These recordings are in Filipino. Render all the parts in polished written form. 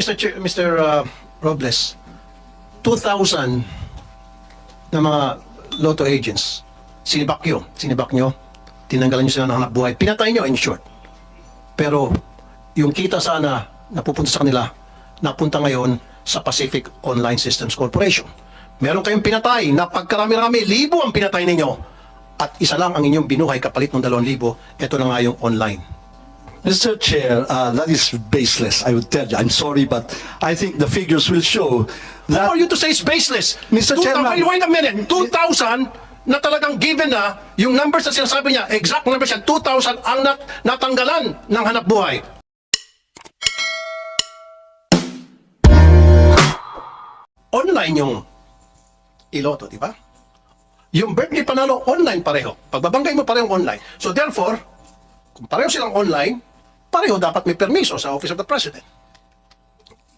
Mr. Robles, 2,000 na mga lotto agents, sinibak nyo, tinanggalan nyo sila ng hanap buhay, pinatay nyo in short. Pero yung kita sana napupunta sa kanila, napunta ngayon sa Pacific Online Systems Corporation. Meron kayong pinatay na pagkarami-rami, libo ang pinatay ninyo. At isa lang ang inyong binuhay kapalit ng 2,000, ito na nga yung online. Mr. Chair, that is baseless, I would tell you. I'm sorry, but I think the figures will show that... Who are you to say it's baseless? Mr. Chairman... Wait a minute, 2,000 na talagang given na, yung numbers na sinasabi niya, exact numbers yan, 2,000 ang natanggalan ng hanap buhay. Online yung iloto, di ba? Yung birthday panalo, online pareho. Pagbabanggay mo parehong online. So therefore, kung pareho silang online, pareho dapat may permiso sa Office of the President.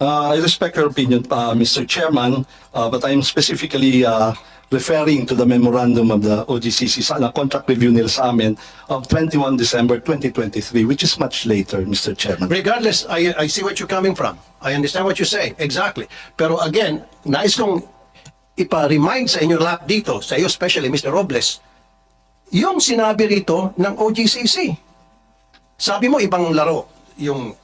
I respect your opinion, Mr. Chairman, but I'm specifically referring to the memorandum of the OGCC sa contract review nila sa amin of 21 December 2023, which is much later, Mr. Chairman. Regardless, I see what you're coming from. I understand what you're saying. Exactly. Pero again, nais kong ipa-remind sa inyo lahat dito, sa iyo especially, Mr. Robles, yung sinabi rito ng OGCC. Sabi mo, ibang laro yung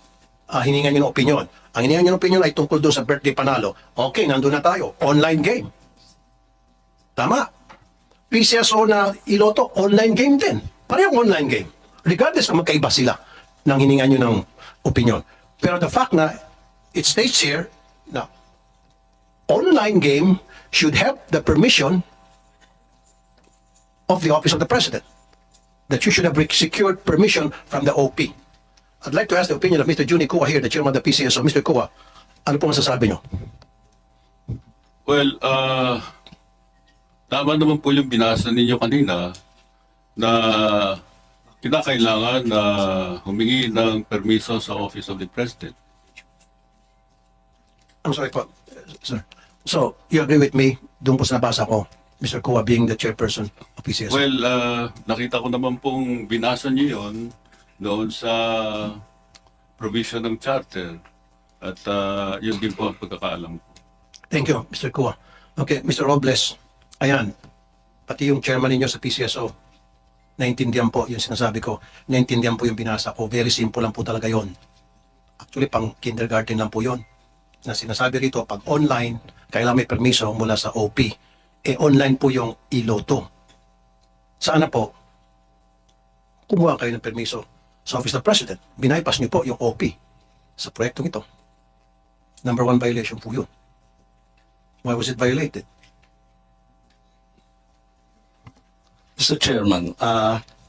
hiningan nyo ng opinion. Ang hiningan nyo ng opinion ay tungkol doon sa birthday panalo. Okay, nandun na tayo. Online game. Tama. PCSO na iloto, online game din. Parehong online game. Regardless kung magkaiba sila ng hiningan nyo ng opinion. Pero the fact na it states here na online game should have the permission of the Office of the President. That you should have secured permission from the OP. I'd like to ask the opinion of Mr. Juni Kua here, the chairman of the PCSO. Mr. Kua, ano po masasabi nyo? Well, tama naman po yung binasa ninyo kanina na kinakailangan na humingi ng permiso sa Office of the President. I'm sorry po, sir. So, you agree with me, doon po sa nabasa ko, Mr. Kua being the chairperson of PCSO? Well, nakita ko naman pong binasa niyo yun doon sa provision ng charter at yun din po ang pagkakaalam ko. Thank you, Mr. Kua. Okay, Mr. Robles, ayan, pati yung chairman ninyo sa PCSO, naintindihan po yung sinasabi ko, naintindihan po yung binasa ko, very simple lang po talaga yon. Actually, pang kindergarten lang po yon. Na sinasabi rito, pag online, kailangan may permiso mula sa OP. Online po yung iloto. Sana po, kumuha kayo ng permiso sa Office of the President. Binaypas niyo po yung OP sa proyektong ito. Number 1 violation po yun. Why was it violated? Mr. Chairman,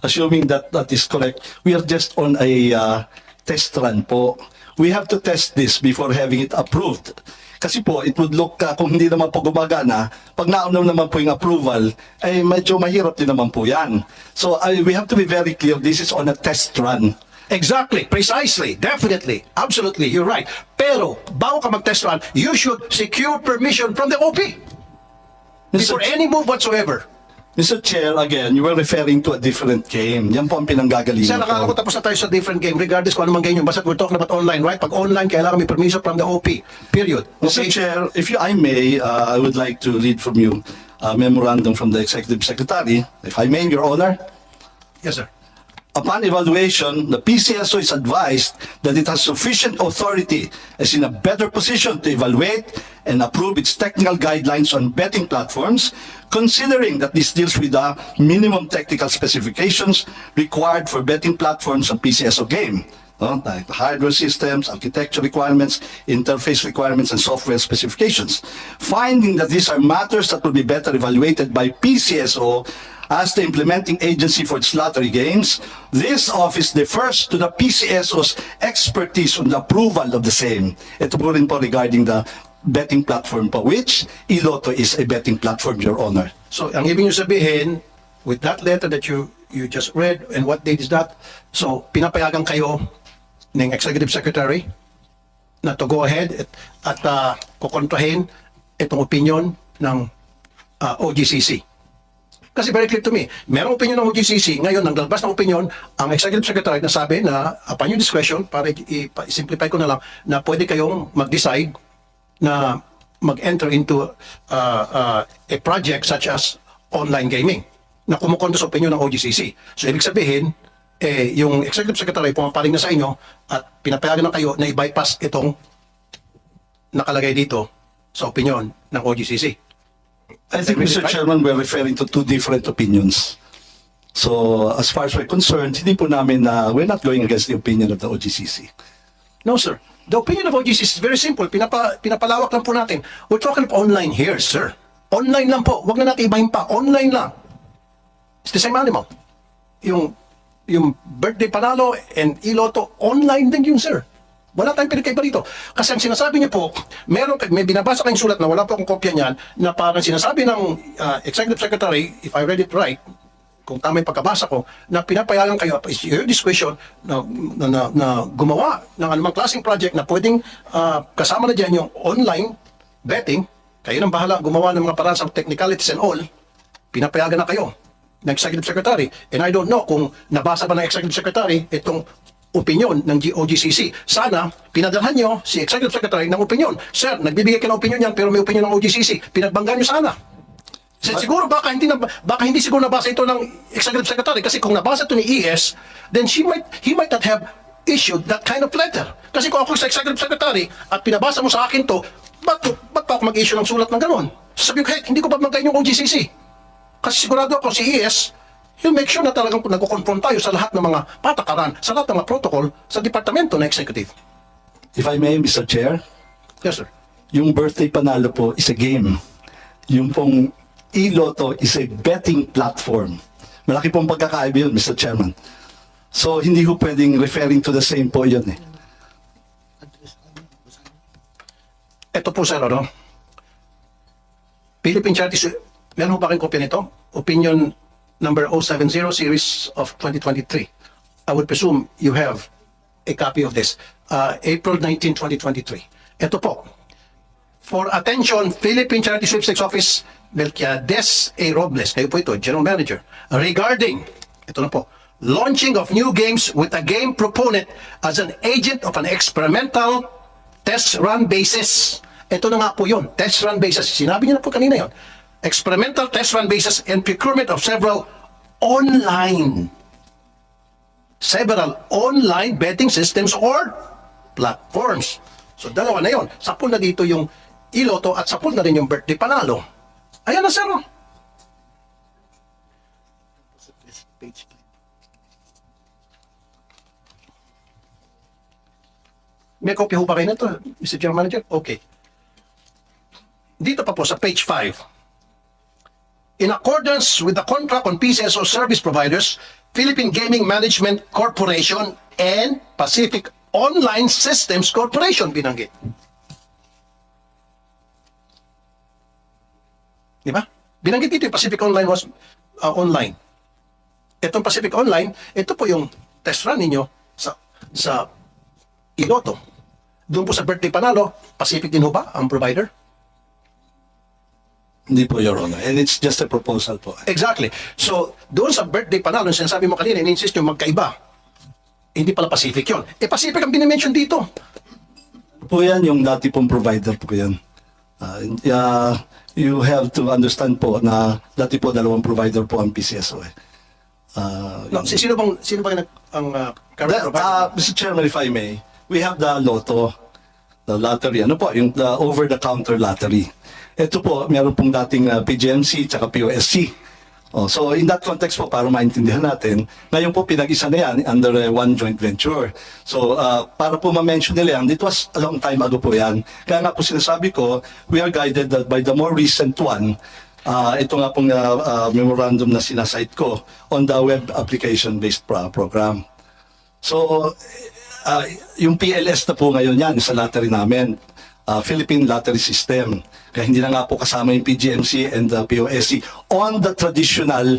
assuming that that is correct, we are just on a test run po. We have to test this before having it approved. Kasi po, it would look, kung hindi naman po gumagana, pag naunam naman po yung approval, ay medyo mahirap din naman po yan. So we have to be very clear, this is on a test run. Exactly, precisely, definitely, absolutely, you're right. Pero, bago ka mag-test run, you should secure permission from the OP before any move whatsoever. Mr. Chair, again, you were referring to a different game. Yan po ang pinanggagalingan Sir, nakakala ko tapos na tayo sa different game, regardless kung anumang game yun. Basta we're talking about online, right? Pag online, kailangan may permission from the OP, period. Mr. Chair, if I may, I would like to read from you a memorandum from the Executive Secretary. If I may, Your Honor. Yes, sir. Upon evaluation, the PCSO is advised that it has sufficient authority as in a better position to evaluate and approve its technical guidelines on betting platforms, considering that this deals with the minimum technical specifications required for betting platforms on PCSO game. Like the hardware systems, architecture requirements, interface requirements, and software specifications. Finding that these are matters that will be better evaluated by PCSO as the implementing agency for its lottery games, this office defers to the PCSO's expertise on the approval of the same. Ito po rin po regarding the betting platform po, which Iloto is a betting platform, Your Honor. So, ang ibig nyo sabihin, with that letter that you just read, and what date is that? So, pinapayagan kayo ng Executive Secretary na to go ahead at kukontrahin itong opinion ng OGCC. Kasi very clear to me, merong opinion ng OGCC, ngayon naglalabas ng opinion ang Executive Secretary na sabi na upon your discretion, para i-simplify ko na lang, na pwede kayong mag-decide na mag-enter into a project such as online gaming na kumukontra sa opinion ng OGCC. So ibig sabihin, yung Executive Secretary pumaparing na sa inyo at pinapayagan na kayo na i-bypass itong nakalagay dito sa opinion ng OGCC. I think, Mr. Chairman, we're referring to two different opinions. So, as far as we're concerned, hindi po namin we're not going against the opinion of the OGCC. No, sir. The opinion of OGCC is very simple. Pinapalawak lang po natin. We're talking of online here, sir. Online lang po. Huwag na natin ibahin pa. Online lang. It's the same animal. Yung birthday panalo and iloto, online din yun, sir. Wala tayong pinagkaiba rito. Kasi ang sinasabi niyo po, may binabasa kayong sulat na wala po akong kopya niyan, na parang sinasabi ng Executive Secretary, if I read it right, kung tama yung pagkabasa ko, na pinapayagan kayo, is your discretion na gumawa ng anumang klaseng project na pwedeng kasama na dyan yung online betting, kayo nang bahala gumawa ng mga paraan sa technicalities and all, pinapayagan na kayo ng Executive Secretary. And I don't know kung nabasa ba ng Executive Secretary itong opinion ng OGCC. Sana, pinadalhan nyo si Executive Secretary ng opinion. Sir, nagbibigay ka ng opinion yan, pero may opinion ng OGCC. Pinagbanggaan nyo sana. Siguro baka hindi siguro nabasa ito ng Executive Secretary, kasi kung nabasa ito ni ES, then he might not have issued that kind of letter. Kasi kung ako sa Executive Secretary at pinabasa mo sa akin to, ba't pa ako mag-issue ng sulat ng ganon? Sasabihin ko, hey, hindi ko ba magkain yung OGCC? Kasi sigurado ako si ES, he'll make sure na talagang nagko-confront tayo sa lahat ng mga patakaran, sa lahat ng mga protocol sa departamento na executive. If I may, Mr. Chair, Yes, sir. yung birthday panalo po is a game. Yung pong iloto is a betting platform. Malaki pong pagkakaiba yun, Mr. Chairman. So, hindi ho pwedeng referring to the same po yun eh. Ito po, sir, ano? Philippine Charities, meron ho ba kayong kopya nito? Opinion number 070 series of 2023. I would presume you have a copy of this. April 19, 2023. Ito po. For attention, Philippine Charity Sweepstakes Office, Melquiades A. Robles, kayo po ito, General Manager, regarding, ito na po, launching of new games with a game proponent as an agent of an experimental test run basis. Ito na nga po yun, test run basis. Sinabi niyo na po kanina yun. Experimental test run basis and procurement of several online betting systems or platforms. So dalawa na yun. Sapul na dito yung iloto at sapul na rin yung birthday panalo. Ayan na, sir. May kopya ho ba kayo na ito, Mr. General Manager? Okay. Dito pa po sa page 5. In accordance with the contract on PCSO service providers, Philippine Gaming Management Corporation and Pacific Online Systems Corporation binanggit. Di ba? Binanggit dito yung Pacific Online was online. Itong Pacific Online, ito po yung test run ninyo sa iloto. Doon po sa birthday panalo, Pacific din ho ba ang provider? Hindi po, Your Honor. And it's just a proposal po. Exactly. So, doon sa birthday panalo, sinasabi mo kanina, in-insist yung magkaiba. Hindi pala Pacific yun. Pacific ang binimension dito. Po yan, yung dati pong provider po yan. You have to understand po na dati po dalawang provider po ang PCSO eh. No, sino bang ang current provider? Mr. Chairman, if I may, we have the lotto, the lottery, ano po, yung the over-the-counter lottery. Ito po, meron pong dating PGMC tsaka POSC. So in that context po, para maintindihan natin, ngayon po pinag-isa na yan under one joint venture. So para po ma-mention nila yan, it was a long time ago po yan. Kaya nga po sinasabi ko, we are guided by the more recent one. Ito nga pong memorandum na sinasite ko on the web application-based program. So yung PLS na po ngayon yan sa lottery namin. Philippine Lottery System. Kaya hindi na nga po kasama yung PGMC and the POSC on the traditional,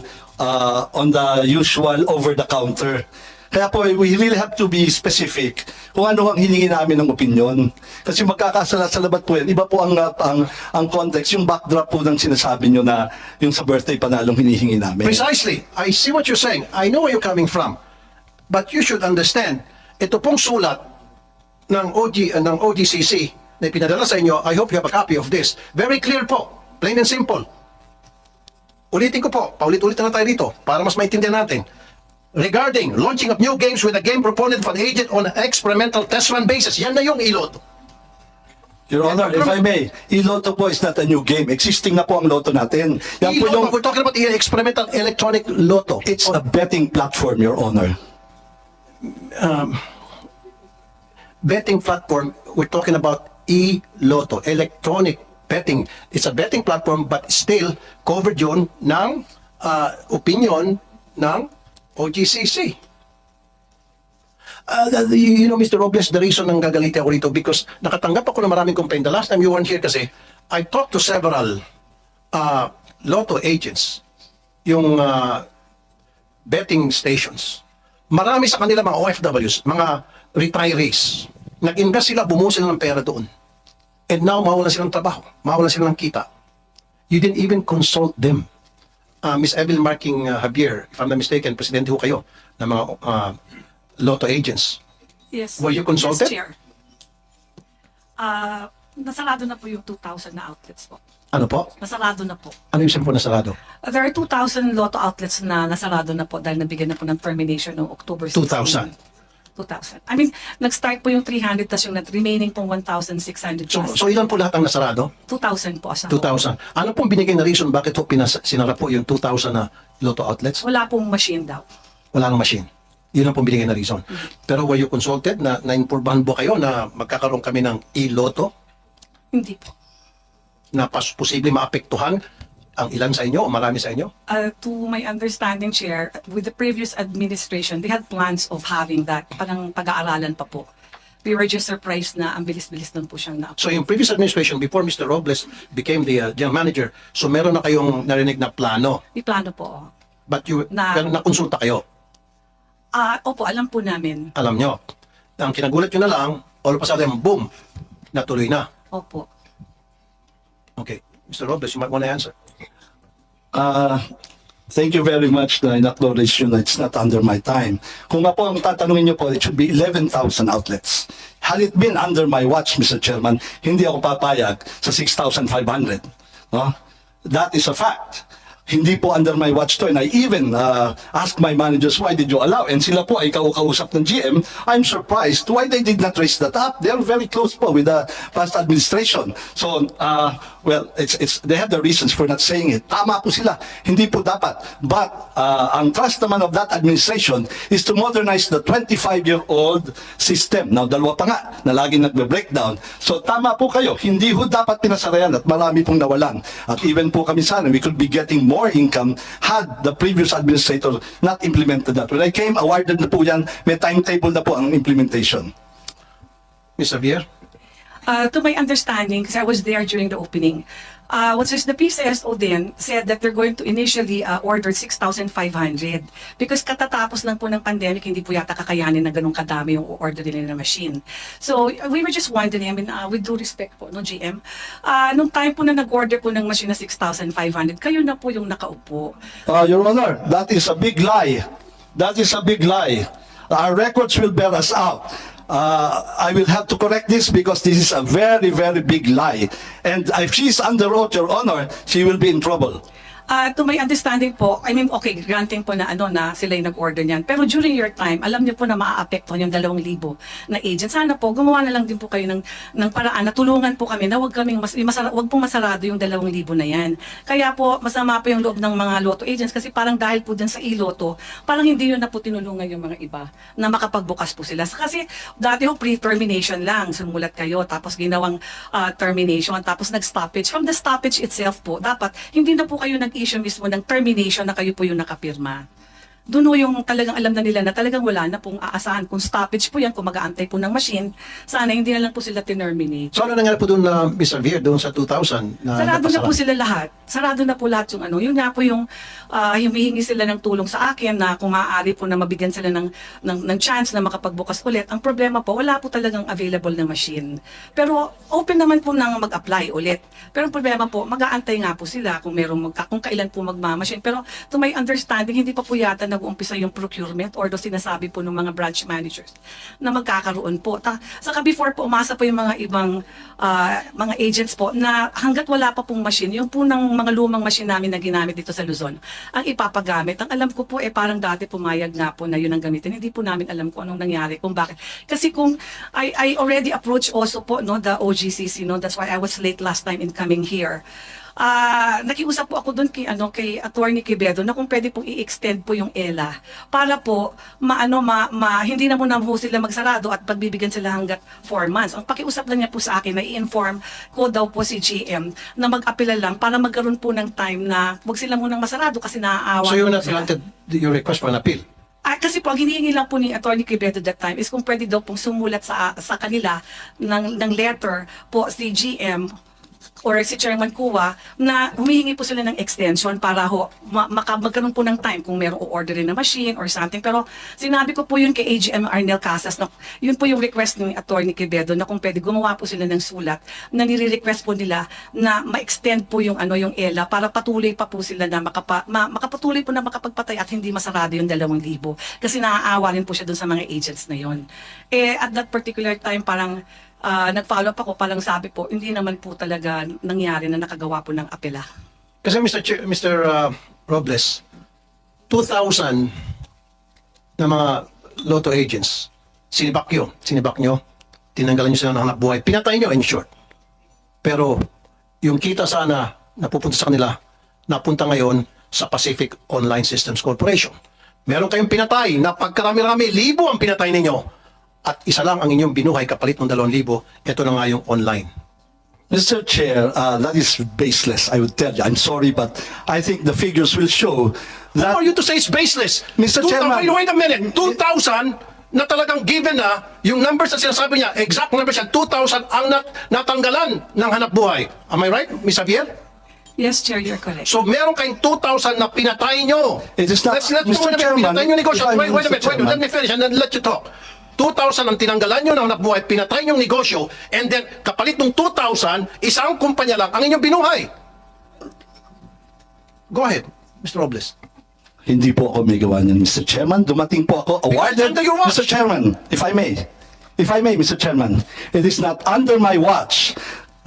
on the usual over-the-counter. Kaya po, we really have to be specific kung ano ang hiningi namin ng opinion. Kasi magkakasalabat po yan. Iba po ang context, yung backdrop po ng sinasabi nyo na yung sa birthday panalong hinihingi namin. Precisely. I see what you're saying. I know where you're coming from. But you should understand, ito pong sulat ng OGCC na ipinadala sa inyo, I hope you have a copy of this. Very clear po. Plain and simple. Ulitin ko po. Paulit-ulit na tayo dito para mas maintindihan natin. Regarding launching of new games with a game proponent of an agent on an experimental test run basis. Yan na yung iloto. Your Honor, if I may, iLotto po is not a new game. Existing na po ang loto natin. Yan po yung, We're talking about the experimental electronic lotto. it's a betting platform, Your Honor. Betting platform, we're talking about e-lotto, electronic betting. It's a betting platform but still covered yun ng opinion ng OGCC. You know, Mr. Robles, the reason nang gagaliti ako rito because nakatanggap ako ng maraming complaint. The last time you weren't here kasi, I talked to several lotto agents, yung betting stations. Marami sa kanila mga OFWs, mga retirees. Nag-invest sila, bumuo sila ng pera doon. And now, mawalan silang trabaho, mawalan silang kita. You didn't even consult them. Miss Evelyn Marking Javier, if I'm not mistaken, presidente ho kayo ng mga lotto agents. Yes. Were you consulted? Yes, Chair. Nasarado na po yung 2,000 na outlets po. Ano po? Nasarado na po. Ano yung po nasarado? There are 2,000 lotto outlets na nasarado na po dahil nabigyan na po ng termination noong October 16. 2,000. I mean, nag-start po yung 300 tas yung remaining pong 1,600 So ilan po lahat ang nasarado? 2,000 po sa 2,000. Ano pong binigay na reason bakit po sinara po yung 2,000 na lotto outlets? Wala pong machine daw. Wala nang machine. Yun ang pong binigay na reason. Pero were you consulted na nainformahan po kayo na magkakaroon kami ng e-lotto Hindi po. na posible maapektuhan ang ilan sa inyo o marami sa inyo? To my understanding, Chair, with the previous administration, they had plans of having that. Parang pag-aaralan pa po. We were just surprised na ang bilis-bilis nun po siyang na. So yung previous administration, before Mr. Robles became the general manager, so meron na kayong narinig na plano. May plano po. But Na- nakonsulta kayo. Opo, alam po namin. Alam nyo. Ang kinagulat nyo na lang, all of a sudden, boom, natuloy na. Opo. Okay. Mr. Robles, you might want to answer. Thank you very much na in-acknowledge yun na it's not under my time. Kung nga po ang tatanungin nyo po, it should be 11,000 outlets. Had it been under my watch, Mr. Chairman, hindi ako papayag sa 6,500. No? That is a fact. Hindi po under my watch to, and I even asked my managers, why did you allow? And sila po ay kausap ng GM. I'm surprised why they did not raise that up. They are very close po with the past administration. So, well, they have the reasons for not saying it. Tama po sila. Hindi po dapat. But ang trust naman of that administration is to modernize the 25-year-old system. Now, dalawa pa nga na laging nagbe-breakdown. So, tama po kayo. Hindi ho dapat pinasarayan at marami pong nawalan. At even po kami sana, we could be getting more income had the previous administrator not implemented that. When I came, awarded na po yan, may timetable na po ang implementation. Ms. Javier? To my understanding, because I was there during the opening, what is the PCSO then said that they're going to initially order 6,500 because katatapos lang po ng pandemic, hindi po yata kakayanin na ganun kadami yung order nila na machine. So we were just wondering, I mean, with due respect po, no, GM, nung time po na nag-order po ng machine na 6,500, kayo na po yung nakaupo. Your Honor, that is a big lie. That is a big lie. Our records will bear us out. I will have to correct this because this is a very, very big lie. And if she's under oath, Your Honor, she will be in trouble. To my understanding po, I mean, okay, granting po na na sila yung nag-order niyan. Pero during your time, alam niyo po na maaapektuhan yung 2,000 na agent. Sana po, gumawa na lang din po kayo ng paraan na tulungan po kami na wag pong masarado yung 2,000 na yan. Kaya po, masama po yung loob ng mga lotto agents kasi parang dahil po dun sa e-lotto, parang hindi yun na po tinulungan yung mga iba na makapagbukas po sila. Kasi dati ho pre-termination lang, sumulat kayo, tapos ginawang termination, tapos nag-stoppage. From the stoppage itself po, dapat hindi na po kayo nag-issue mismo ng termination na kayo po yung nakapirma. Doon ho yung talagang alam na nila na talagang wala na pong aasahan. Kung stoppage po yan, kung mag-aantay po ng machine, sana hindi na lang po sila terminate. So ano nangyari po doon na Mr. Vier, doon sa 2000? Sarado na po sila lahat. Sarado na po lahat yung ano. Yun nga po yung humihingi sila ng tulong sa akin na kung maaari po na mabigyan sila ng chance na makapagbukas ulit. Ang problema po, wala po talagang available na machine. Pero open naman po nang mag-apply ulit. Pero ang problema po, mag-aantay nga po sila kung kung kailan po magmamachine. Pero to my understanding, hindi pa po yata nag-uumpisa yung procurement or sinasabi po ng mga branch managers na magkakaroon po. Saka before po, umasa po yung mga ibang mga agents po na hanggat wala pa pong machine, yung po ng mga lumang machine namin na ginamit dito sa Luzon, ang ipapagamit. Ang alam ko po, parang dati pumayag nga po na yun ang gamitin. Hindi po namin alam kung anong nangyari, kung bakit. Kasi kung I already approached also po the OGCC, that's why I was late last time in coming here. Nakiusap po ako doon kay Attorney Quevedo na kung pwede pong i-extend po yung ELA para po hindi na muna po sila magsarado at pagbibigyan sila hanggat 4 months. Ang pakiusap lang niya po sa akin na i-inform ko daw po si GM na mag-apela lang para magkaroon po ng time na wag sila munang masarado kasi naaawa. So you're po not sila. granted your request for an appeal? Kasi po, ang hinihingi lang po ni Attorney Quevedo that time is kung pwede daw pong sumulat sa kanila ng letter po si GM or si Chairman Kuwa na humihingi po sila ng extension para magkaroon po ng time kung merong o-orderin na machine or something. Pero sinabi ko po yun kay AGM Arnel Casas na yun po yung request ni Attorney Quevedo na kung pwede gumawa po sila ng sulat na nire-request po nila na ma-extend po yung ELA para patuloy pa po sila na makapatuloy po na makapagpatay at hindi masarado yung 2,000 kasi naaawa rin po siya dun sa mga agents na yun. At that particular time parang nag-follow up ako, parang sabi po, hindi naman po talaga nangyari na nakagawa po ng apela. Kasi Mr. Robles, 2,000 na mga lotto agents, sinibak nyo, tinanggalan nyo sila ng hanap buhay, pinatay nyo in short. Pero yung kita sana napupunta sa kanila, napunta ngayon sa Pacific Online Systems Corporation. Meron kayong pinatay na pagkarami-rami, libo ang pinatay ninyo. At isa lang ang inyong binuhay kapalit ng 2,000, ito na nga yung online. Mr. Chair, that is baseless, I would tell you. I'm sorry, but I think the figures will show Who that... are you to say it's baseless? Mr. Chairman. Wait a minute, 2,000 na talagang given na, yung numbers na sinasabi niya, exact numbers yan, 2,000 ang natanggalan ng hanap buhay. Am I right, Ms. Javier? Yes, Chair, you're correct. So meron kayong 2,000 na pinatay nyo. It is not- Let's Mr. Chairman, pinatay nyo negosyo. if I may, Wait a Mr. minute, Chairman. let me finish and then let you talk. 2,000 ang tinanggalan nyo ng hanap buhay, pinatay nyo negosyo, and then kapalit ng 2,000, isang kumpanya lang ang inyong binuhay. Go ahead, Mr. Robles. Hindi po ako may gawa niyan, Mr. Chairman. Dumating po ako awarded, under your watch. Mr. Chairman, if I may. If I may, Mr. Chairman, it is not under my watch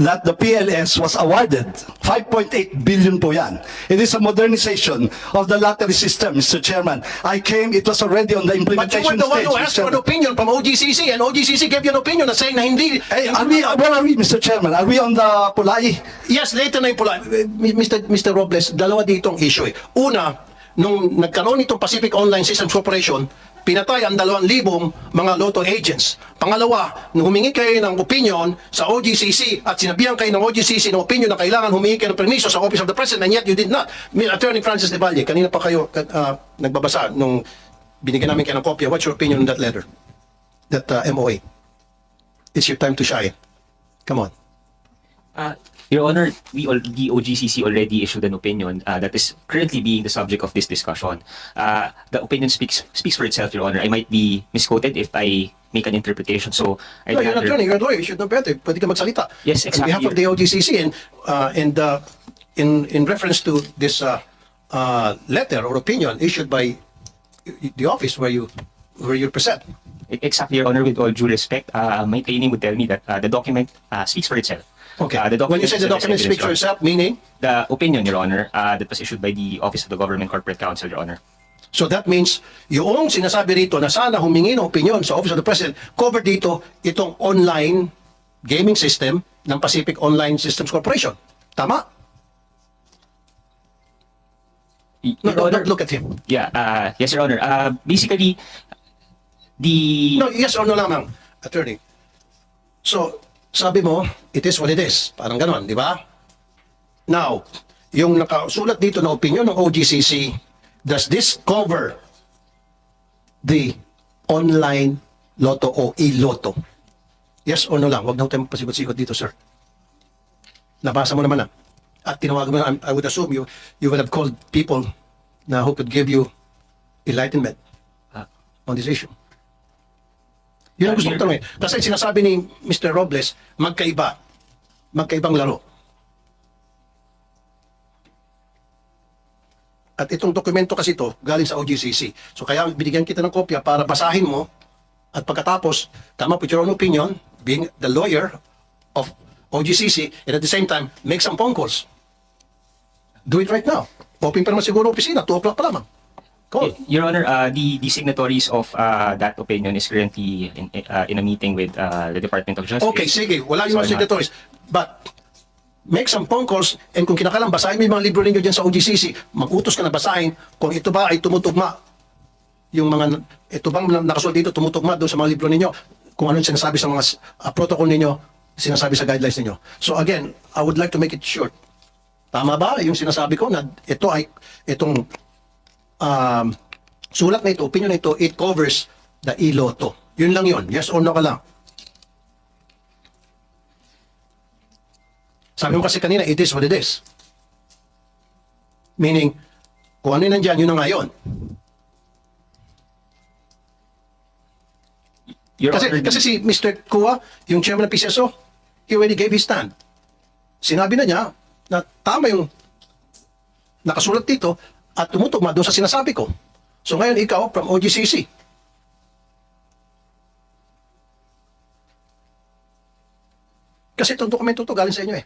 that the PLS was awarded. 5.8 billion po yan. It is a modernization of the lottery system, Mr. Chairman. I came, it was already on the But you were implementation the one stage, who Mr. asked for an Chairman. opinion from OGCC, and OGCC gave you an opinion na saying na hindi. Hey, where are we, Mr. Chairman? Are we on the Pulai? Yes, later na yung pula. Mr. Robles, dalawa ditong issue eh. Una, nung nagkaroon itong Pacific Online Systems Corporation, pinatay ang 2,000 mga lotto agents. Pangalawa, nung humingi kayo ng opinion sa OGCC at sinabihan kayo ng OGCC ng opinion na kailangan humingi kayo ng permiso sa Office of the President and yet you did not. Attorney Francis De Valle, kanina pa kayo nagbabasa nung binigyan namin kayo ng kopya. What's your opinion on that letter? That MOA? It's your time to shine. Come on. Your Honor, the OGCC already issued an opinion that is currently being the subject of this discussion. The opinion speaks for itself, Your Honor. I might be misquoted if I make an interpretation. So, No, you're an attorney, you're a lawyer, you should know better. Pwede ka magsalita. Yes, exactly. On behalf of the OGCC and in reference to this letter or opinion issued by the office where you present. Exactly, Your Honor. With all due respect, my training would tell me that the document speaks for itself. Okay. The When you say the serves as document evidence, speaks for Your Honor. itself, meaning? The opinion, Your Honor, that was issued by the Office of the Government Corporate Counsel, Your Honor. So that means, yung sinasabi rito na sana humingi ng opinion sa Office of the President, covered dito itong online gaming system ng Pacific Online Systems Corporation. Tama? No, Your Honor, don't look at him. Yeah, yes, Your Honor. Basically, the... No, yes or no lamang, attorney. So, sabi mo, it is what it is. Parang ganon, di ba? Now, yung nakasulat dito na opinion ng OGCC, does this cover the online lotto o e-lotto? Yes or no lang? Huwag na tayo pasigot-sigot dito, sir. Nabasa mo naman na. At tinawagan mo na, I would assume you would have called people na who could give you enlightenment on this issue. Yun ang gusto kong tanongin. Kasi sinasabi ni Mr. Robles, magkaibang laro. At itong dokumento kasi ito, galing sa OGCC. So kaya binigyan kita ng kopya para basahin mo at pagkatapos, tama put your own opinion, being the lawyer of OGCC, and at the same time, make some phone calls. Do it right now. Open pa naman siguro opisina, 2 o'clock pa lamang. Call. Your Honor, the signatories of that opinion is currently in a meeting with the Department of Justice. Okay, sige. Wala yung mga So, signatories. But, make some phone calls and kung kinakailangan, basahin mo yung mga libro ninyo dyan sa OGCC, mag-utos ka na basahin kung ito ba ay tumutugma. Yung mga, ito bang nakasulat dito, tumutugma doon sa mga libro ninyo, kung ano yung sinasabi sa mga protocol ninyo, sinasabi sa guidelines ninyo. So again, I would like to make it short. Tama ba yung sinasabi ko na ito ay, itong sulat na ito, opinion na ito, it covers the e-lotto. Yun lang yun. Yes or no ka lang. Sabi mo kasi kanina, it is what it is. Meaning, kung ano yun nandyan, yun na nga yun. Your Honor, Kasi si Mr. Kua, yung chairman ng PCSO, he already gave his stand. Sinabi na niya na tama yung nakasulat dito at tumutugma doon sa sinasabi ko. So ngayon ikaw from OGCC. Kasi itong dokumento to galing sa inyo eh.